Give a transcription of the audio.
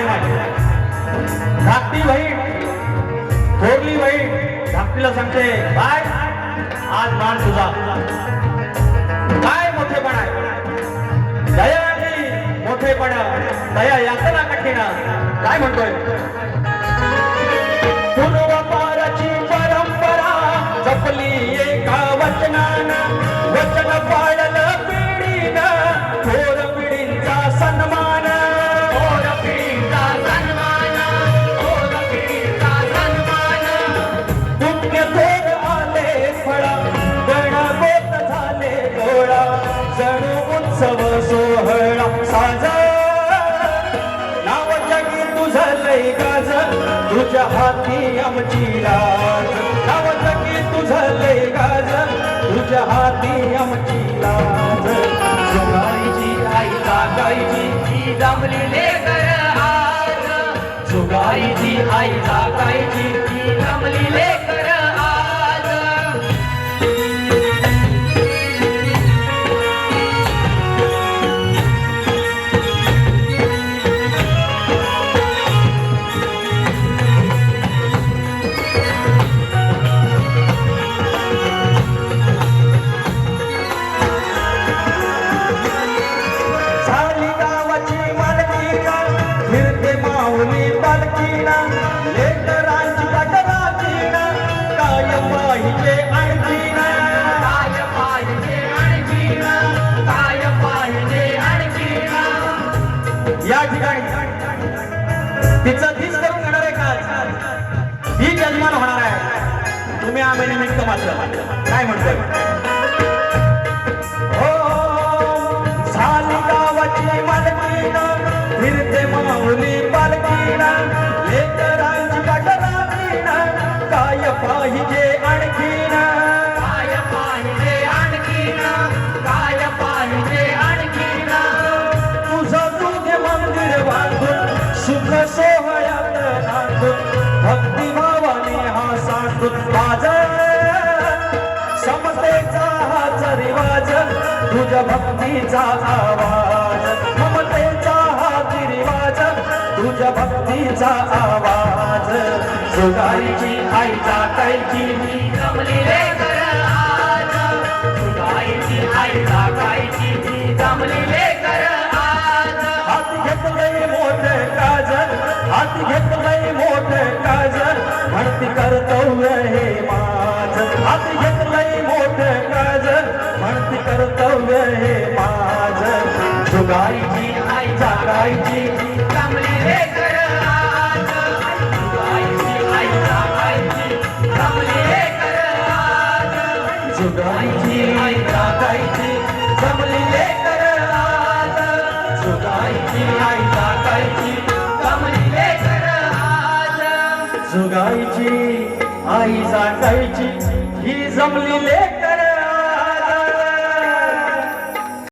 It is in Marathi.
नाही नाही धाकटी बहीण थोरली बहीण धाकटीला सांगते बाय आज मान तुझा काय मोठेपण आहे दया आणि मोठेपण दया यातना कठीण काय म्हणतोय पूर्वपाराची परंपरा जपली एका वचनानं वचन पाळलं पिढीनं थोर पिढींचा सन्मान थोर पिढींचा सन्मान थोर पिढींचा सन्मान पुण्य थोर आले फळा गणगोत झाले डोळा जणू उत्सव सोहळा साजा नाव जगी तुझं लय गाज तुझ्या हाती आमची लाज नाव जगी तुझं लय गाज तुझ्या हाती आमची लाज जुगारीची आई जागायची ती जमली लेकर आज जुगारीची आई जागायची ती जमली लेकर आज या ठिकाणी तिचं तीच करून घेणार आहे का ही यजमान होणार आहे तुम्ही आम्ही निमित्त मात्र काय म्हणतोय हो झाली गावाची मालकीण फिरते माऊली पालकीण लेकरांची पाठराखीण काय पाहिजे आणखीन काय पाहिजे आणखीन काय पाहिजे आणखीन तुझं तुझे मंदिर बांधून सुख सोहळ्यात नांदून भक्तिभावाने हा सांगून माझा समतेचा हाच रिवाज तुझ्या भक्तीचा आवाज ममतेचा हाच रिवाज तुझ्या भक्तीचा आवाज जुगारीची आई जागायची ती जमली लेकर आज जुगारीची आई जागायची ती जमली लेकर आज हाती घेतलंय मोठं काजल हाती घेतलंय मोठं काजल म्हणती कर्तव्य हे माझ हाती घेतलंय मोठं काजल म्हणती कर्तव्य हे माझ जुगारीची आई जागायची ती जमली लेकर आज जुगारीची आई जागायची जमली लेकर आज जुगारीची आई जागायची जमली लेकर आज जुगारीची आई जागायची जमली लेकर आज जुगारीची आई जागायची ही जमली लेकर